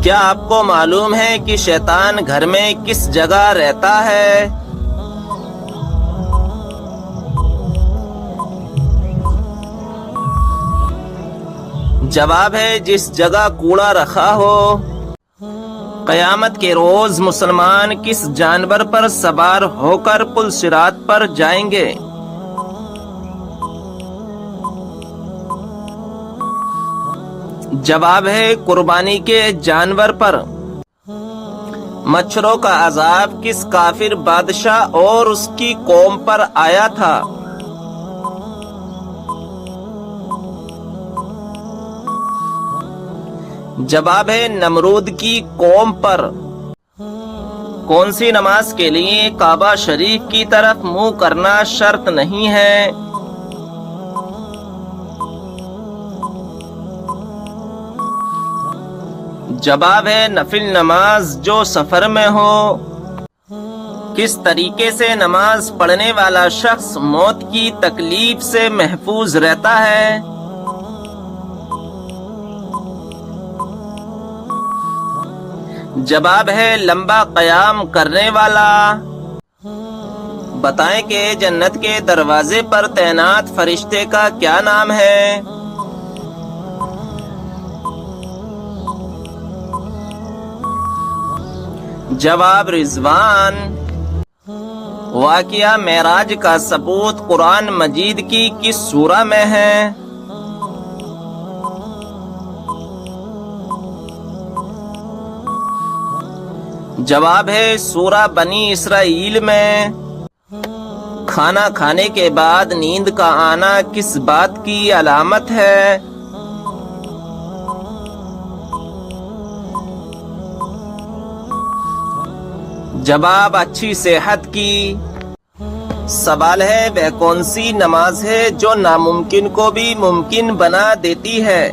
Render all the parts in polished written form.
کیا آپ کو معلوم ہے کہ شیطان گھر میں کس جگہ رہتا ہے؟ جواب ہے جس جگہ کوڑا رکھا ہو۔ قیامت کے روز مسلمان کس جانور پر سوار ہو کر پل صراط پر جائیں گے؟ جواب ہے قربانی کے جانور پر۔ مچھروں کا عذاب کس کافر بادشاہ اور اس کی قوم پر آیا تھا؟ جواب ہے نمرود کی قوم پر۔ کون سی نماز کے لیے کعبہ شریف کی طرف منہ کرنا شرط نہیں ہے؟ جواب ہے نفل نماز جو سفر میں ہو۔ کس طریقے سے نماز پڑھنے والا شخص موت کی تکلیف سے محفوظ رہتا ہے؟ جواب ہے لمبا قیام کرنے والا۔ بتائیں کہ جنت کے دروازے پر تعینات فرشتے کا کیا نام ہے؟ جواب رضوان۔ واقعہ معراج کا ثبوت قرآن مجید کی کس سورہ میں ہے؟ جواب ہے سورہ بنی اسرائیل میں۔ کھانا کھانے کے بعد نیند کا آنا کس بات کی علامت ہے؟ جواب اچھی صحت کی۔ سوال ہے وہ کون سی نماز ہے جو ناممکن کو بھی ممکن بنا دیتی ہے؟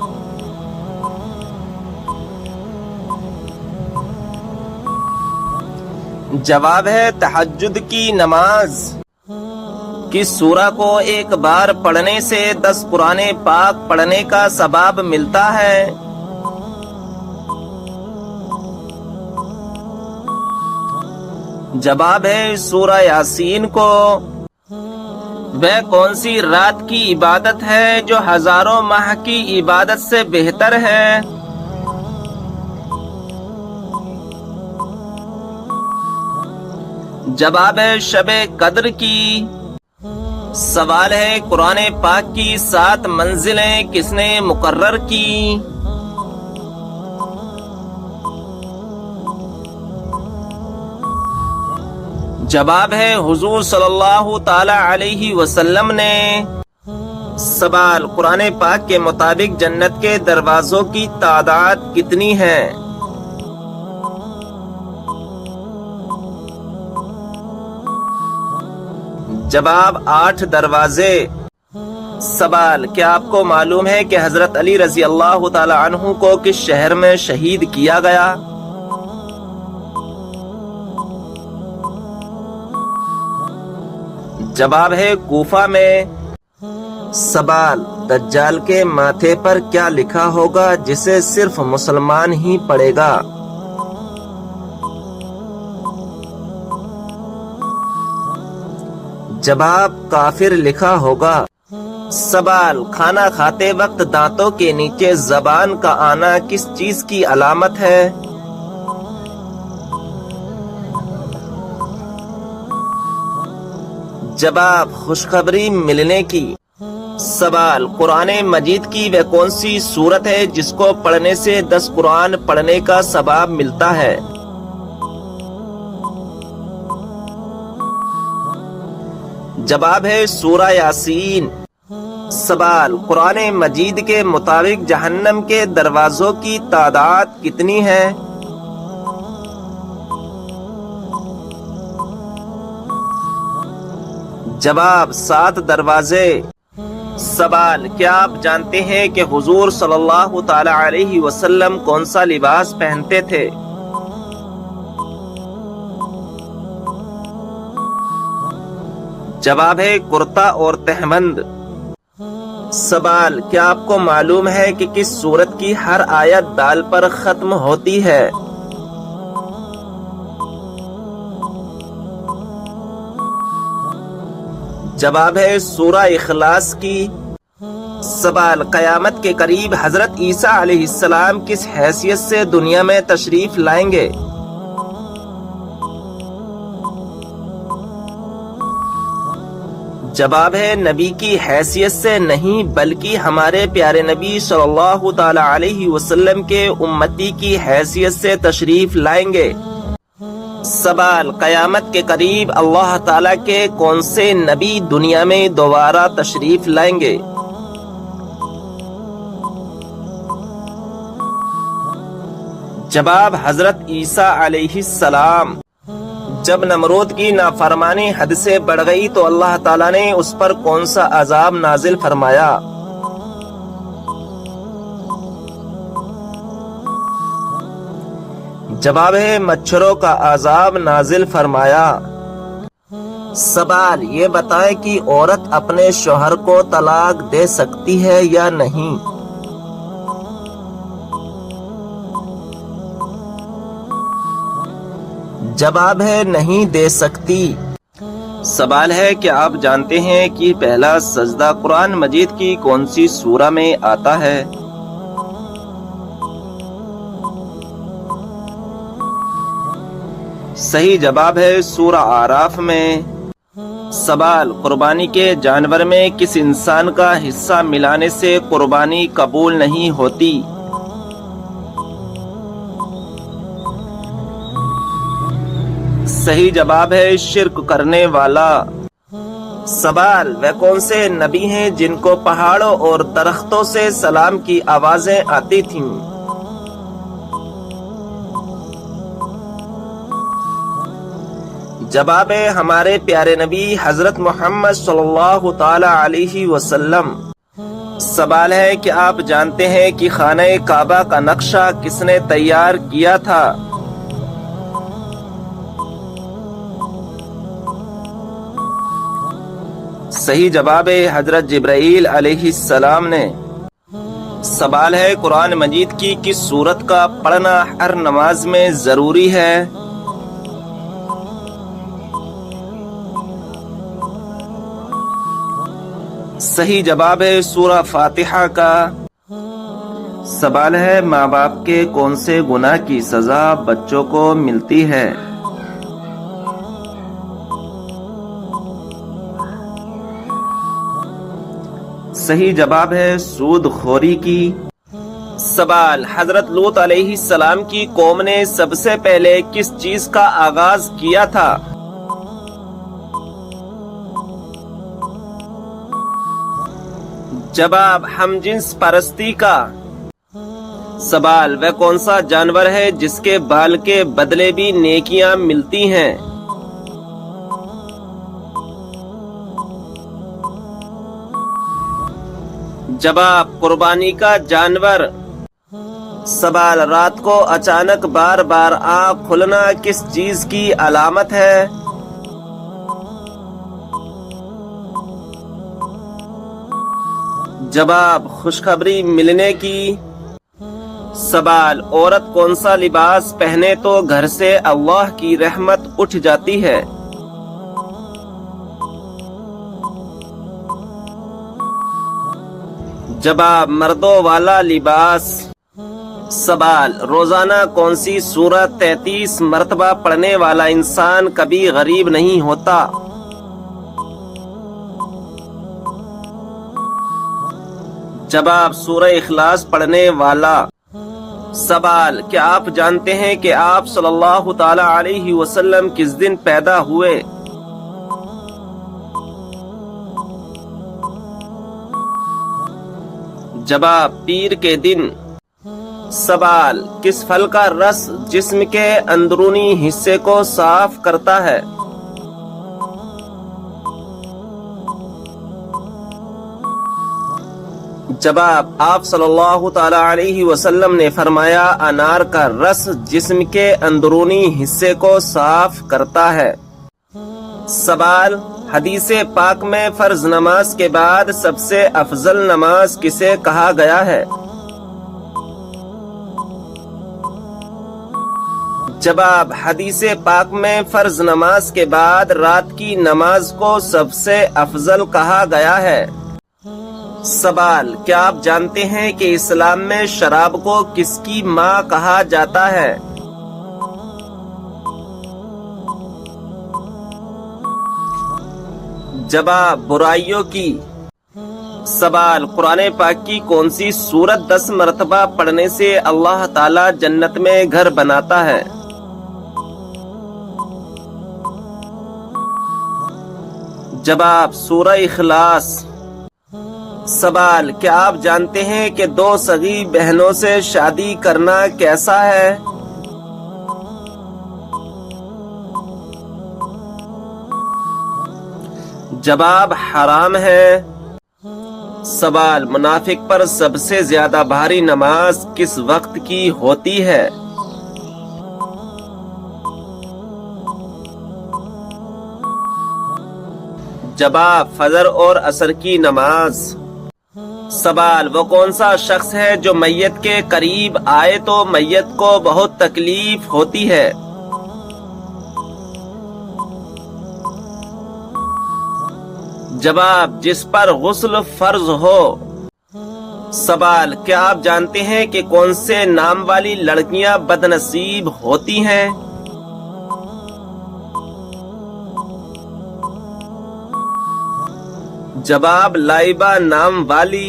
جواب ہے تہجد کی نماز۔ کس سورہ کو ایک بار پڑھنے سے 10 قرآن پاک پڑھنے کا ثواب ملتا ہے؟ جواب ہے سورہ یاسین کو۔ وہ کون سی رات کی عبادت ہے جو ہزاروں ماہ کی عبادت سے بہتر ہے؟ جواب ہے شب قدر کی۔ سوال ہے قرآن پاک کی 7 منزلیں کس نے مقرر کی؟ جواب ہے حضور صلی اللہ تعالی علیہ وسلم نے۔ سوال قرآن پاک کے مطابق جنت کے دروازوں کی تعداد کتنی ہے؟ جواب 8 دروازے۔ سوال کیا آپ کو معلوم ہے کہ حضرت علی رضی اللہ تعالی عنہ کو کس شہر میں شہید کیا گیا؟ جواب ہے کوفہ میں۔ سوال دجال کے ماتھے پر کیا لکھا ہوگا جسے صرف مسلمان ہی پڑھے گا؟ جواب کافر لکھا ہوگا۔ سوال کھانا کھاتے وقت دانتوں کے نیچے زبان کا آنا کس چیز کی علامت ہے؟ جواب خوشخبری ملنے کی۔ سوال قرآن مجید کی وہ کون سی سورت ہے جس کو پڑھنے سے 10 قرآن پڑھنے کا ثواب ملتا ہے؟ جواب ہے سورہ یاسین۔ سوال قرآن مجید کے مطابق جہنم کے دروازوں کی تعداد کتنی ہے؟ جواب 7 دروازے۔ سوال کیا آپ جانتے ہیں کہ حضور صلی اللہ تعالی علیہ وسلم کون سا لباس پہنتے تھے؟ جواب ہے کرتا اور تہبند۔ سوال، کیا آپ کو معلوم ہے کہ کس سورت کی ہر آیت دال پر ختم ہوتی ہے؟ جواب ہے سورہ اخلاص کی۔ سوال، قیامت کے قریب حضرت عیسیٰ علیہ السلام کس حیثیت سے دنیا میں تشریف لائیں گے؟ جواب ہے نبی کی حیثیت سے نہیں، بلکہ ہمارے پیارے نبی صلی اللہ تعالی علیہ وسلم کے امتی کی حیثیت سے تشریف لائیں گے۔ سوال، قیامت کے قریب اللہ تعالیٰ کے کون سے نبی دنیا میں دوبارہ تشریف لائیں گے؟ جواب، حضرت عیسیٰ علیہ السلام۔ جب نمرود کی نافرمانی حد سے بڑھ گئی تو اللہ تعالیٰ نے اس پر کون سا عذاب نازل فرمایا؟ جواب ہے مچھروں کا عذاب نازل فرمایا۔ سوال، یہ بتائیں کہ عورت اپنے شوہر کو طلاق دے سکتی ہے یا نہیں؟ جواب ہے نہیں دے سکتی۔ سوال ہے کہ آپ جانتے ہیں کہ پہلا سجدہ قرآن مجید کی کون سی سورہ میں آتا ہے؟ صحیح جواب ہے سورہ اعراف میں۔ سوال، قربانی کے جانور میں کس انسان کا حصہ ملانے سے قربانی قبول نہیں ہوتی؟ صحیح جواب ہے شرک کرنے والا۔ سوال، وہ کون سے نبی ہیں جن کو پہاڑوں اور درختوں سے سلام کی آوازیں آتی تھیں؟ جواب ہے ہمارے پیارے نبی حضرت محمد صلی اللہ تعالی علیہ وسلم۔ سوال ہے کہ آپ جانتے ہیں کہ خانہ کعبہ کا نقشہ کس نے تیار کیا تھا؟ صحیح جواب ہے حضرت جبرائیل علیہ السلام نے۔ سوال ہے قرآن مجید کی کس سورت کا پڑھنا ہر نماز میں ضروری ہے؟ صحیح جواب ہے سورہ فاتحہ کا۔ سوال ہے ماں باپ کے کون سے گناہ کی سزا بچوں کو ملتی ہے؟ صحیح جواب ہے سود خوری کی۔ سوال، حضرت لوط علیہ السلام کی قوم نے سب سے پہلے کس چیز کا آغاز کیا تھا؟ جواب، ہم جنس پرستی کا۔ سوال، وہ کون سا جانور ہے جس کے بال کے بدلے بھی نیکیاں ملتی ہیں؟ جواب، قربانی کا جانور۔ سوال، رات کو اچانک بار بار آنکھ کھلنا کس چیز کی علامت ہے؟ جواب، خوشخبری ملنے کی۔ سوال، عورت کون سا لباس پہنے تو گھر سے اللہ کی رحمت اٹھ جاتی ہے؟ جواب، مردوں والا لباس۔ سوال، روزانہ کون سی سورت 33 مرتبہ پڑھنے والا انسان کبھی غریب نہیں ہوتا؟ جواب، سورہ اخلاص پڑھنے والا۔ سوال، کیا آپ جانتے ہیں کہ آپ صلی اللہ تعالی علیہ وسلم کس دن پیدا ہوئے؟ جواب، پیر کے دن۔ سوال، کس پھل کا رس جسم کے اندرونی حصے کو صاف کرتا ہے؟ جواب، آپ صلی اللہ تعالی علیہ وسلم نے فرمایا انار کا رس جسم کے اندرونی حصے کو صاف کرتا ہے۔ سوال، حدیث پاک میں فرض نماز کے بعد سب سے افضل نماز کسے کہا گیا ہے؟ جواب: حدیث پاک میں فرض نماز کے بعد رات کی نماز کو سب سے افضل کہا گیا ہے۔ سوال: کیا آپ جانتے ہیں کہ اسلام میں شراب کو کس کی ماں کہا جاتا ہے؟ جواب: برائیوں کی۔ سوال: قرآن پاک کی کون سی سورت 10 مرتبہ پڑھنے سے اللہ تعالی جنت میں گھر بناتا ہے؟ جواب: سورہ اخلاص۔ سوال: کیا آپ جانتے ہیں کہ 2 سگی بہنوں سے شادی کرنا کیسا ہے؟ جواب: حرام ہے۔ سوال: منافق پر سب سے زیادہ بھاری نماز کس وقت کی ہوتی ہے؟ جواب: فجر اور عصر کی نماز۔ سوال: وہ کون سا شخص ہے جو میت کے قریب آئے تو میت کو بہت تکلیف ہوتی ہے؟ جواب: جس پر غسل فرض ہو۔ سوال: کیا آپ جانتے ہیں کہ کون سے نام والی لڑکیاں بد نصیب ہوتی ہیں؟ جواب: لائبہ نام والی۔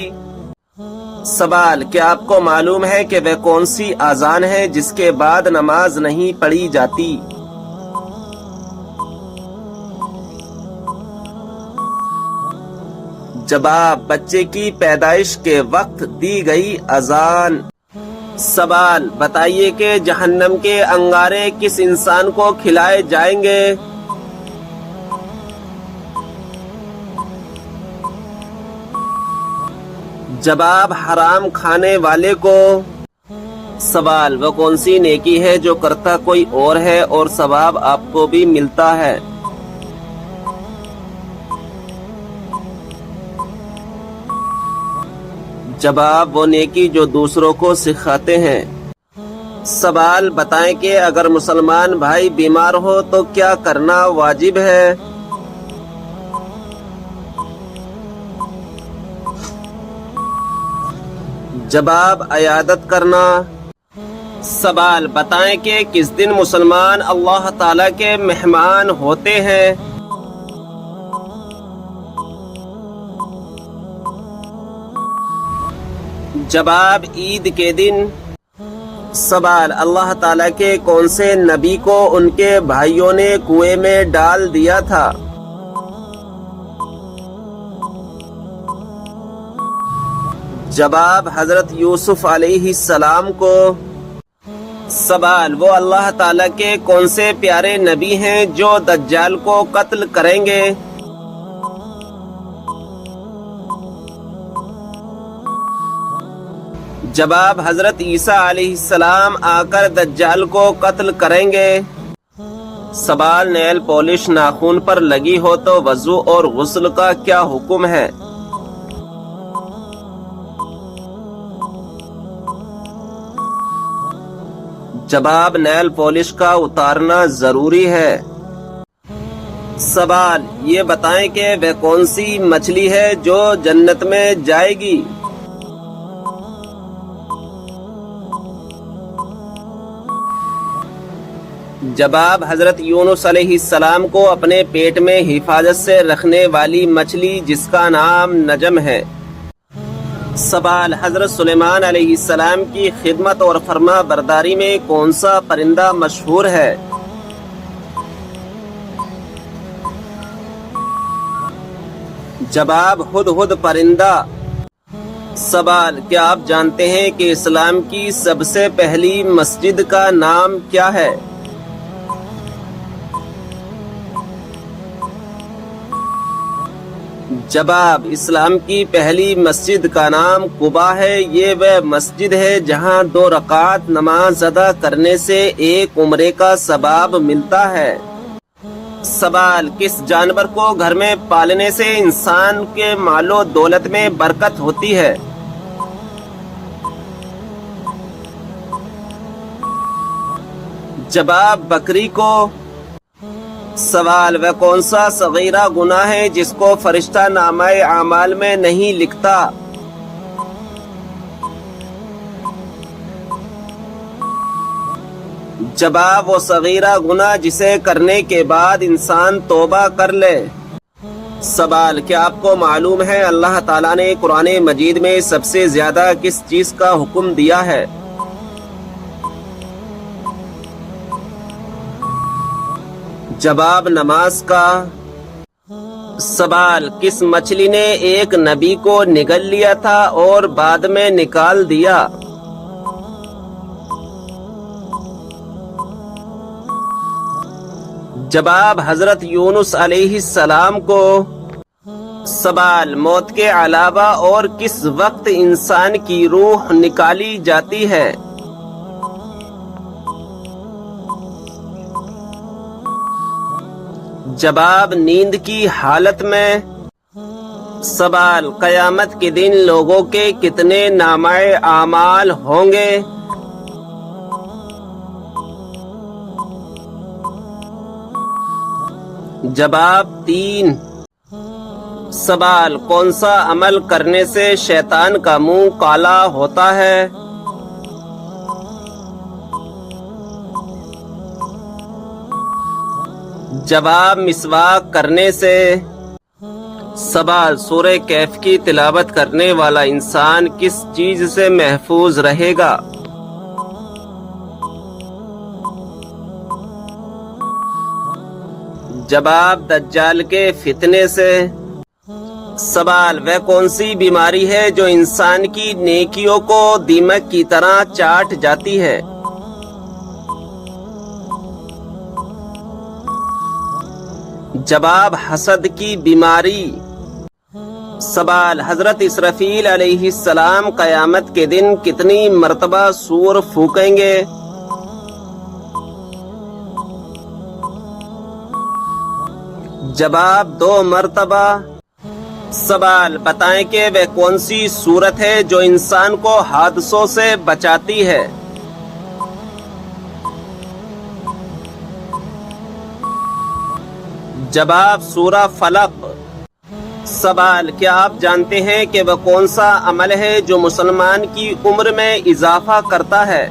سوال: کیا آپ کو معلوم ہے کہ وہ کون سی اذان ہے جس کے بعد نماز نہیں پڑھی جاتی؟ جواب: بچے کی پیدائش کے وقت دی گئی اذان۔ سوال: بتائیے کہ جہنم کے انگارے کس انسان کو کھلائے جائیں گے؟ جواب: حرام کھانے والے کو۔ سوال: وہ کون سی نیکی ہے جو کرتا کوئی اور ہے اور ثواب آپ کو بھی ملتا ہے؟ جواب: وہ نیکی جو دوسروں کو سکھاتے ہیں۔ سوال: بتائیں کہ اگر مسلمان بھائی بیمار ہو تو کیا کرنا واجب ہے؟ جواب: عیادت کرنا۔ سوال: بتائیں کہ کس دن مسلمان اللہ تعالی کے مہمان ہوتے ہیں؟ جواب: عید کے دن۔ سوال: اللہ تعالی کے کون سے نبی کو ان کے بھائیوں نے کنویں میں ڈال دیا تھا؟ جواب: حضرت یوسف علیہ السلام کو۔ سوال: وہ اللہ تعالیٰ کے کون سے پیارے نبی ہیں جو دجال کو قتل کریں گے؟ جواب: حضرت عیسیٰ علیہ السلام آ کر دجال کو قتل کریں گے۔ سوال: نیل پالش ناخن پر لگی ہو تو وضو اور غسل کا کیا حکم ہے؟ جواب: نیل پالش کا اتارنا ضروری ہے۔ سوال: یہ بتائیں کہ وہ کون سی مچھلی ہے جو جنت میں جائے گی؟ جواب: حضرت یونس علیہ السلام کو اپنے پیٹ میں حفاظت سے رکھنے والی مچھلی جس کا نام نجم ہے۔ سوال: حضرت سلیمان علیہ السلام کی خدمت اور فرما برداری میں کون سا پرندہ مشہور ہے؟ جواب: ہدہد پرندہ۔ سوال: کیا آپ جانتے ہیں کہ اسلام کی سب سے پہلی مسجد کا نام کیا ہے؟ جواب: اسلام کی پہلی مسجد کا نام قباء ہے۔ یہ وہ مسجد ہے جہاں 2 رکعت نماز ادا کرنے سے 1 عمرے کا ثواب ملتا ہے۔ سوال، کس جانور کو گھر میں پالنے سے انسان کے مال و دولت میں برکت ہوتی ہے؟ جواب، بکری کو۔ سوال، وہ کون سا صغیرہ گناہ ہے جس کو فرشتہ نامہ اعمال میں نہیں لکھتا؟ جواب، وہ صغیرہ گناہ جسے کرنے کے بعد انسان توبہ کر لے۔ سوال، کیا آپ کو معلوم ہے اللہ تعالیٰ نے قرآن مجید میں سب سے زیادہ کس چیز کا حکم دیا ہے؟ جواب، نماز کا۔ سوال، کس مچھلی نے ایک نبی کو نگل لیا تھا اور بعد میں نکال دیا؟ جواب، حضرت یونس علیہ السلام کو۔ سوال، موت کے علاوہ اور کس وقت انسان کی روح نکالی جاتی ہے؟ جواب، نیند کی حالت میں۔ سوال، قیامت کے دن لوگوں کے کتنے نامہ اعمال ہوں گے؟ جواب، 3۔ سوال، کون سا عمل کرنے سے شیطان کا منہ کالا ہوتا ہے؟ جواب، مسواک کرنے سے۔ سوال، سورہ کہف کی تلاوت کرنے والا انسان کس چیز سے محفوظ رہے گا؟ جواب، دجال کے فتنے سے۔ سوال، وہ کون سی بیماری ہے جو انسان کی نیکیوں کو دیمک کی طرح چاٹ جاتی ہے؟ جواب، حسد کی بیماری۔ سوال، حضرت اسرافیل علیہ السلام قیامت کے دن کتنی مرتبہ سور پھونکیں گے؟ جواب، 2 مرتبہ۔ سوال، بتائیں کہ وہ کون سی صورت ہے جو انسان کو حادثوں سے بچاتی ہے؟ جواب، سورہ فلق۔ سوال، کیا آپ جانتے ہیں کہ وہ کون سا عمل ہے جو مسلمان کی عمر میں اضافہ کرتا ہے؟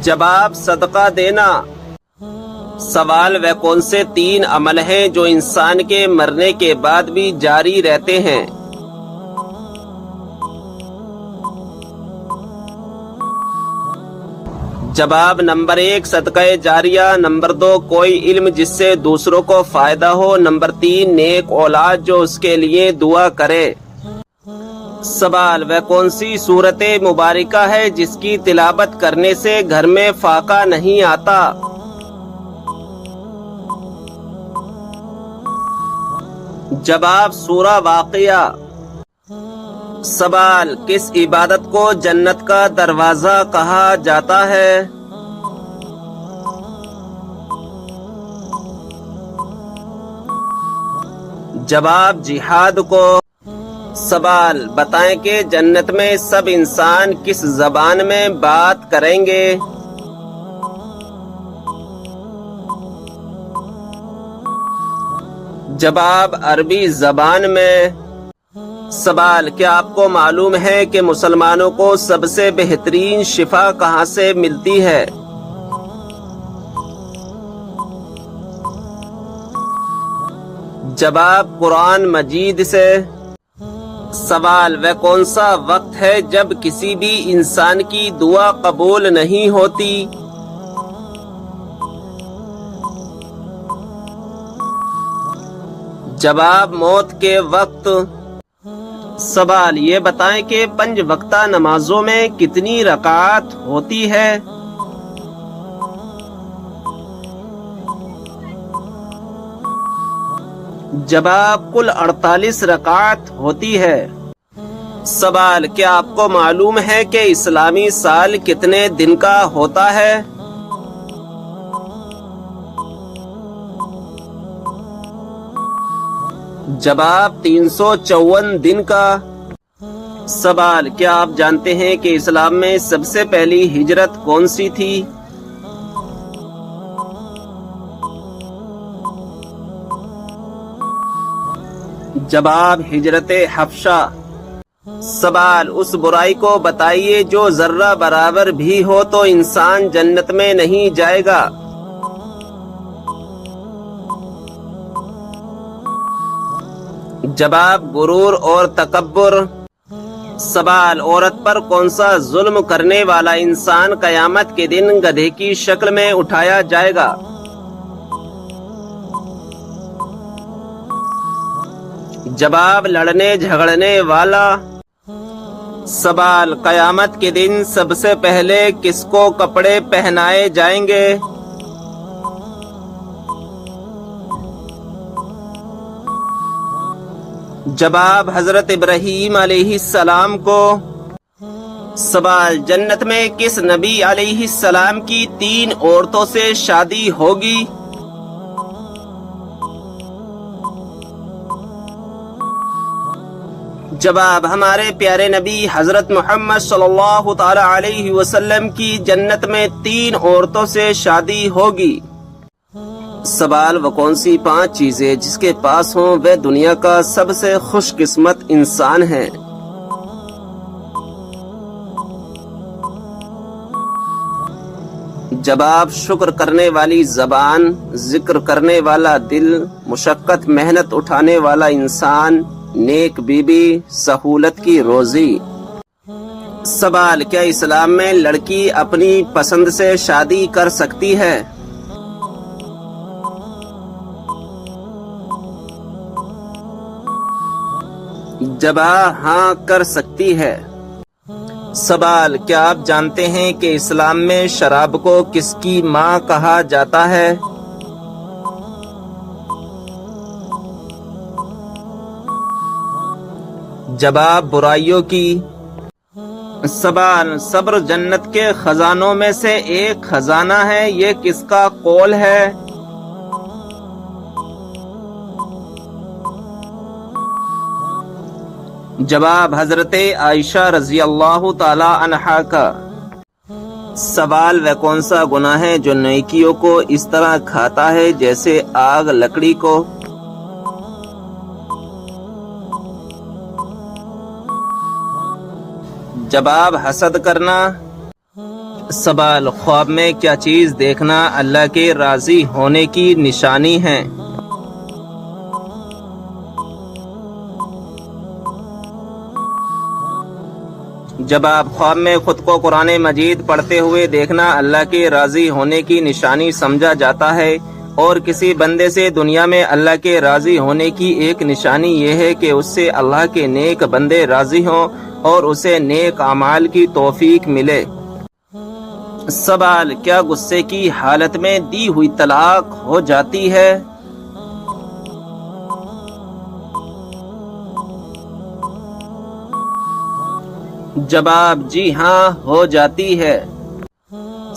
جواب، صدقہ دینا۔ سوال، وہ کون سے 3 عمل ہیں جو انسان کے مرنے کے بعد بھی جاری رہتے ہیں؟ جواب، نمبر 1 صدقہ جاریہ، نمبر 2 کوئی علم جس سے دوسروں کو فائدہ ہو، نمبر 3 نیک اولاد جو اس کے لیے دعا کرے۔ سوال، وہ کون سی سورت مبارکہ ہے جس کی تلاوت کرنے سے گھر میں فاقہ نہیں آتا؟ جواب، سورہ واقعہ۔ سوال، کس عبادت کو جنت کا دروازہ کہا جاتا ہے؟ جواب، جہاد کو۔ سوال، بتائیں کہ جنت میں سب انسان کس زبان میں بات کریں گے؟ جواب، عربی زبان میں۔ سوال، کیا آپ کو معلوم ہے کہ مسلمانوں کو سب سے بہترین شفا کہاں سے ملتی ہے؟ جواب، قرآن مجید سے۔ سوال، وہ کون سا وقت ہے جب کسی بھی انسان کی دعا قبول نہیں ہوتی؟ جواب، موت کے وقت۔ سوال، یہ بتائیں کہ 5 وقتہ نمازوں میں کتنی رکعات ہوتی ہے؟ جواب، کل 48 رکعات ہوتی ہے۔ سوال: کیا آپ کو معلوم ہے کہ اسلامی سال کتنے دن کا ہوتا ہے؟ جواب: 354 دن کا۔ سوال: کیا آپ جانتے ہیں کہ اسلام میں سب سے پہلی ہجرت کون سی تھی؟ جواب: ہجرت حبشہ۔ سوال: اس برائی کو بتائیے جو ذرہ برابر بھی ہو تو انسان جنت میں نہیں جائے گا۔ جواب: غرور اور تکبر۔ سوال: عورت پر کون سا ظلم کرنے والا انسان قیامت کے دن گدھے کی شکل میں اٹھایا جائے گا؟ جواب: لڑنے جھگڑنے والا۔ سوال: قیامت کے دن سب سے پہلے کس کو کپڑے پہنائے جائیں گے؟ جواب: حضرت ابراہیم علیہ السلام کو۔ سوال: جنت میں کس نبی علیہ السلام کی 3 عورتوں سے شادی ہوگی؟ جواب: ہمارے پیارے نبی حضرت محمد صلی اللہ تعالی علیہ وسلم کی جنت میں 3 عورتوں سے شادی ہوگی۔ سوال: وہ کون سی 5 چیزیں جس کے پاس ہوں وہ دنیا کا سب سے خوش قسمت انسان ہے؟ جواب: شکر کرنے والی زبان، ذکر کرنے والا دل، مشقت محنت اٹھانے والا انسان، نیک بیوی، سہولت کی روزی۔ سوال: کیا اسلام میں لڑکی اپنی پسند سے شادی کر سکتی ہے؟ جواب: ہاں کر سکتی ہے۔ سوال: کیا آپ جانتے ہیں کہ اسلام میں شراب کو کس کی ماں کہا جاتا ہے؟ جواب: برائیوں کی۔ سوال: صبر جنت کے خزانوں میں سے ایک خزانہ ہے، یہ کس کا قول ہے؟ جواب: حضرت عائشہ رضی اللہ تعالی عنہا کا۔ سوال: وہ کون سا گناہ ہے جو نیکیوں کو اس طرح کھاتا ہے جیسے آگ لکڑی کو؟ جواب: حسد کرنا۔ سوال: خواب میں کیا چیز دیکھنا اللہ کے راضی ہونے کی نشانی ہے؟ جواب: خواب میں خود کو قرآن مجید پڑھتے ہوئے دیکھنا اللہ کے راضی ہونے کی نشانی سمجھا جاتا ہے، اور کسی بندے سے دنیا میں اللہ کے راضی ہونے کی ایک نشانی یہ ہے کہ اس سے اللہ کے نیک بندے راضی ہوں اور اسے نیک اعمال کی توفیق ملے۔ سوال: کیا غصے کی حالت میں دی ہوئی طلاق ہو جاتی ہے؟ جواب: جی ہاں ہو جاتی ہے۔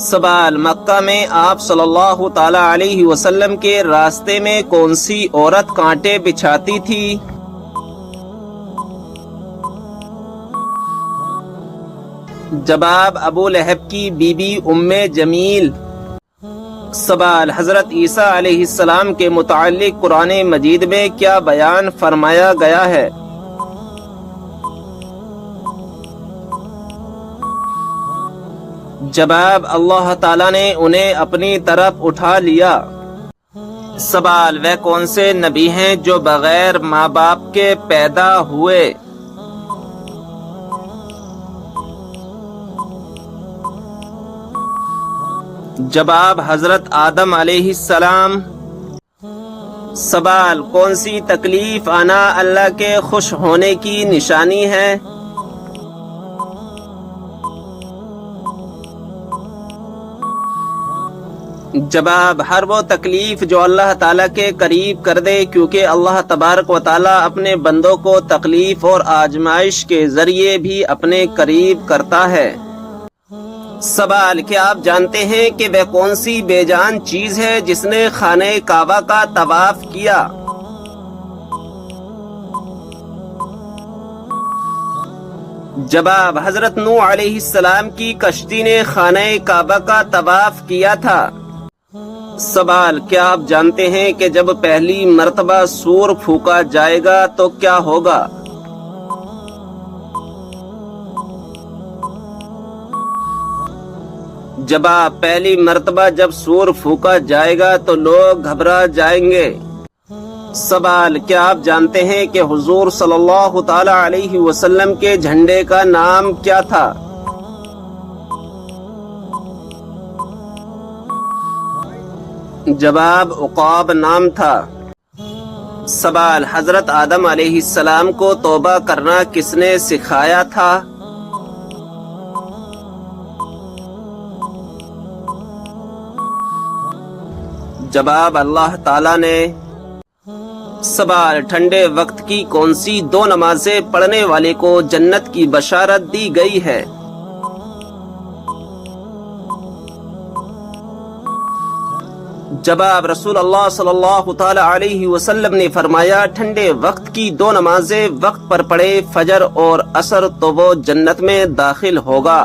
سوال: مکہ میں آپ صلی اللہ تعالی علیہ وسلم کے راستے میں کون سی عورت کانٹے بچھاتی تھی؟ جواب: ابو لہب کی بیوی ام جمیل۔ سوال: حضرت عیسیٰ علیہ السلام کے متعلق قرآن مجید میں کیا بیان فرمایا گیا ہے؟ جواب: اللہ تعالیٰ نے انہیں اپنی طرف اٹھا لیا۔ سوال: وہ کون سے نبی ہیں جو بغیر ماں باپ کے پیدا ہوئے؟ جواب: حضرت آدم علیہ السلام۔ سوال: کون سی تکلیف آنا اللہ کے خوش ہونے کی نشانی ہے؟ جواب: ہر وہ تکلیف جو اللہ تعالیٰ کے قریب کر دے، کیونکہ اللہ تبارک و تعالیٰ اپنے بندوں کو تکلیف اور آزمائش کے ذریعے بھی اپنے قریب کرتا ہے۔ سوال: کیا آپ جانتے ہیں کہ وہ کون سی بے جان چیز ہے جس نے خانہ کعبہ کا طواف کیا؟ جواب: حضرت نوح علیہ السلام کی کشتی نے خانہ کعبہ کا طواف کیا تھا۔ سوال: کیا آپ جانتے ہیں کہ جب پہلی مرتبہ سور پھونکا جائے گا تو کیا ہوگا؟ جواب: پہلی مرتبہ جب سور پھونکا جائے گا تو لوگ گھبرا جائیں گے۔ سوال: کیا آپ جانتے ہیں کہ حضور صلی اللہ تعالی علیہ وسلم کے جھنڈے کا نام کیا تھا؟ جواب: عقاب نام تھا۔ سوال: حضرت آدم علیہ السلام کو توبہ کرنا کس نے سکھایا تھا؟ جواب: اللہ تعالیٰ نے۔ سوال: ٹھنڈے وقت کی کون سی دو نمازیں پڑھنے والے کو جنت کی بشارت دی گئی ہے؟ جواب: رسول اللہ صلی اللہ تعالی علیہ وسلم نے فرمایا، ٹھنڈے وقت کی دو نمازیں وقت پر پڑھے، فجر اور عصر، تو وہ جنت میں داخل ہوگا۔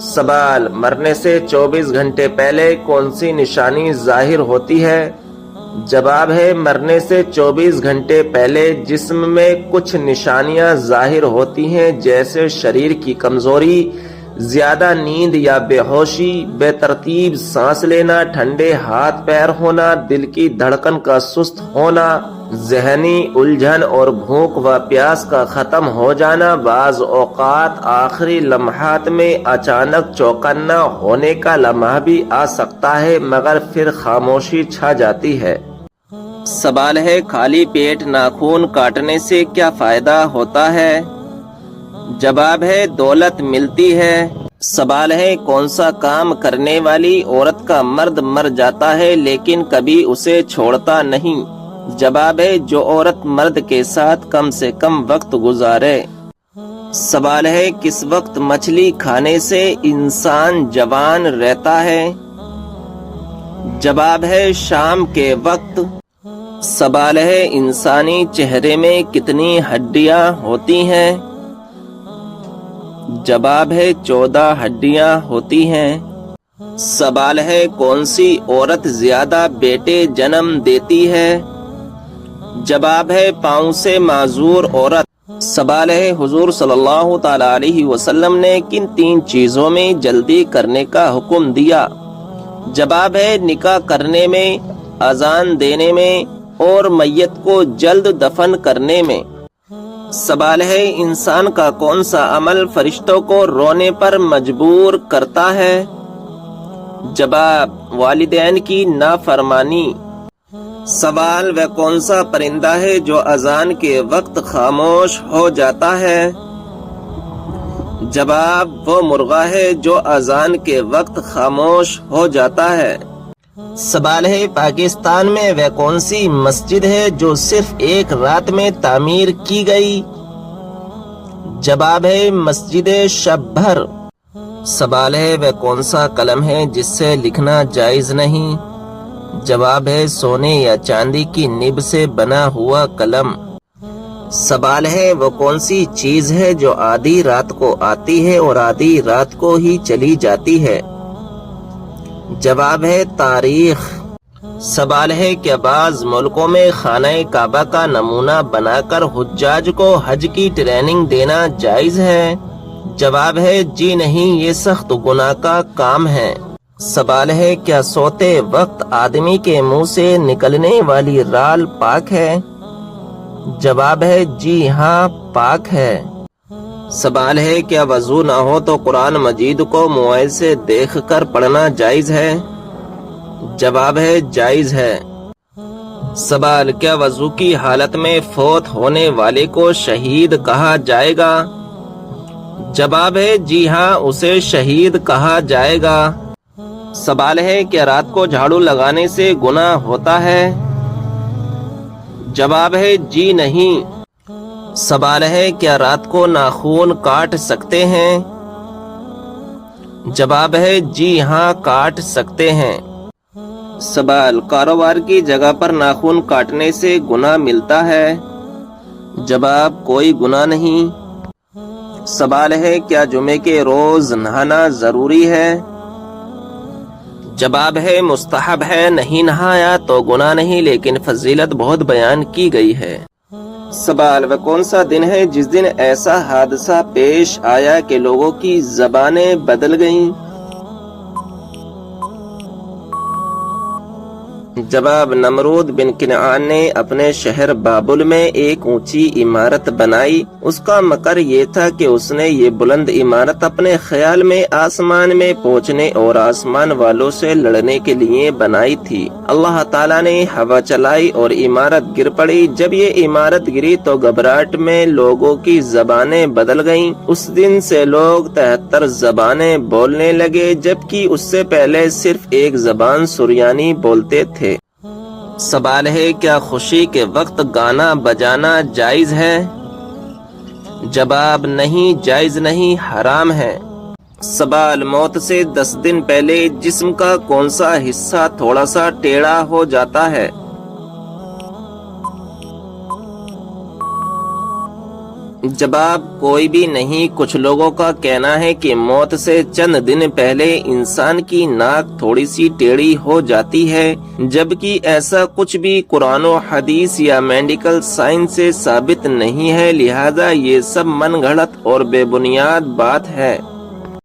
سوال: مرنے سے 24 گھنٹے پہلے کون سی نشانی ظاہر ہوتی ہے؟ جواب ہے، مرنے سے 24 گھنٹے پہلے جسم میں کچھ نشانیاں ظاہر ہوتی ہیں، جیسے شریر کی کمزوری، زیادہ نیند یا بے ہوشی، بے ترتیب سانس لینا، ٹھنڈے ہاتھ پیر ہونا، دل کی دھڑکن کا سست ہونا، ذہنی الجھن اور بھوک و پیاس کا ختم ہو جانا، بعض اوقات آخری لمحات میں اچانک چوکنا ہونے کا لمحہ بھی آ سکتا ہے، مگر پھر خاموشی چھا جاتی ہے۔ سوال ہے، خالی پیٹ ناخن کاٹنے سے کیا فائدہ ہوتا ہے؟ جواب ہے، دولت ملتی ہے۔ سوال ہے، کون سا کام کرنے والی عورت کا مرد مر جاتا ہے لیکن کبھی اسے چھوڑتا نہیں؟ جواب ہے، جو عورت مرد کے ساتھ کم سے کم وقت گزارے۔ سوال ہے، کس وقت مچھلی کھانے سے انسان جوان رہتا ہے؟ جواب ہے، شام کے وقت۔ سوال ہے، انسانی چہرے میں کتنی ہڈیاں ہوتی ہیں؟ جواب ہے، 14 ہڈیاں ہوتی ہیں۔ سوال ہے، کون سی عورت زیادہ بیٹے جنم دیتی ہے؟ جواب ہے، پاؤں سے معذور عورت۔ سوال ہے، حضور صلی اللہ تعالی علیہ وسلم نے کن 3 چیزوں میں جلدی کرنے کا حکم دیا؟ جواب ہے، نکاح کرنے میں، اذان دینے میں اور میت کو جلد دفن کرنے میں۔ سوال ہے، انسان کا کون سا عمل فرشتوں کو رونے پر مجبور کرتا ہے؟ جواب، والدین کی نافرمانی۔ سوال، وہ کون سا پرندہ ہے جو اذان کے وقت خاموش ہو جاتا ہے؟ جواب، وہ مرغا ہے جو اذان کے وقت خاموش ہو جاتا ہے۔ سوال ہے، پاکستان میں وہ کون سی مسجد ہے جو صرف ایک رات میں تعمیر کی گئی؟ جواب ہے، مسجد شب بھر۔ سوال ہے، وہ کون سا قلم ہے جس سے لکھنا جائز نہیں؟ جواب ہے، سونے یا چاندی کی نب سے بنا ہوا قلم۔ سوال ہے، وہ کون سی چیز ہے جو آدھی رات کو آتی ہے اور آدھی رات کو ہی چلی جاتی ہے؟ جواب ہے، تاریخ۔ سوال ہے، کیا بعض ملکوں میں خانہ کعبہ کا نمونہ بنا کر حجاج کو حج کی ٹریننگ دینا جائز ہے؟ جواب ہے، جی نہیں، یہ سخت گناہ کا کام ہے۔ سوال ہے، کیا سوتے وقت آدمی کے منہ سے نکلنے والی رال پاک ہے؟ جواب ہے، جی ہاں، پاک ہے۔ سوال ہے، کیا وضو نہ ہو تو قرآن مجید کو موبائل سے دیکھ کر پڑھنا جائز ہے؟ جواب ہے، جائز ہے۔ سوال، کیا وضو کی حالت میں فوت ہونے والے کو شہید کہا جائے گا؟ جواب ہے، جی ہاں، اسے شہید کہا جائے گا۔ سوال ہے کیا رات کو جھاڑو لگانے سے گناہ ہوتا ہے؟ جواب ہے جی نہیں۔ سوال ہے کیا رات کو ناخن کاٹ سکتے ہیں؟ جواب ہے جی ہاں کاٹ سکتے ہیں۔ سوال کاروبار کی جگہ پر ناخن کاٹنے سے گناہ ملتا ہے؟ جواب کوئی گناہ نہیں۔ سوال ہے کیا جمعے کے روز نہانا ضروری ہے؟ جواب ہے مستحب ہے، نہیں نہایا تو گناہ نہیں لیکن فضیلت بہت بیان کی گئی ہے۔ سوال وہ کون سا دن ہے جس دن ایسا حادثہ پیش آیا کہ لوگوں کی زبانیں بدل گئیں؟ جواب نمرود بن کنعان نے اپنے شہر بابل میں ایک اونچی عمارت بنائی۔ اس کا مکر یہ تھا کہ اس نے یہ بلند عمارت اپنے خیال میں آسمان میں پہنچنے اور آسمان والوں سے لڑنے کے لیے بنائی تھی۔ اللہ تعالیٰ نے ہوا چلائی اور عمارت گر پڑی۔ جب یہ عمارت گری تو گھبراہٹ میں لوگوں کی زبانیں بدل گئیں۔ اس دن سے لوگ 73 زبانیں بولنے لگے، جبکہ اس سے پہلے صرف ایک زبان سریانی بولتے تھے۔ سوال ہے کیا خوشی کے وقت گانا بجانا جائز ہے؟ جواب نہیں، جائز نہیں، حرام ہے۔ سوال موت سے 10 دن پہلے جسم کا کون سا حصہ تھوڑا سا ٹیڑھا ہو جاتا ہے؟ جواب کوئی بھی نہیں۔ کچھ لوگوں کا کہنا ہے کہ موت سے چند دن پہلے انسان کی ناک تھوڑی سی ٹیڑھی ہو جاتی ہے، جبکہ ایسا کچھ بھی قرآن و حدیث یا میڈیکل سائنس سے ثابت نہیں ہے، لہذا یہ سب من گھڑت اور بے بنیاد بات ہے۔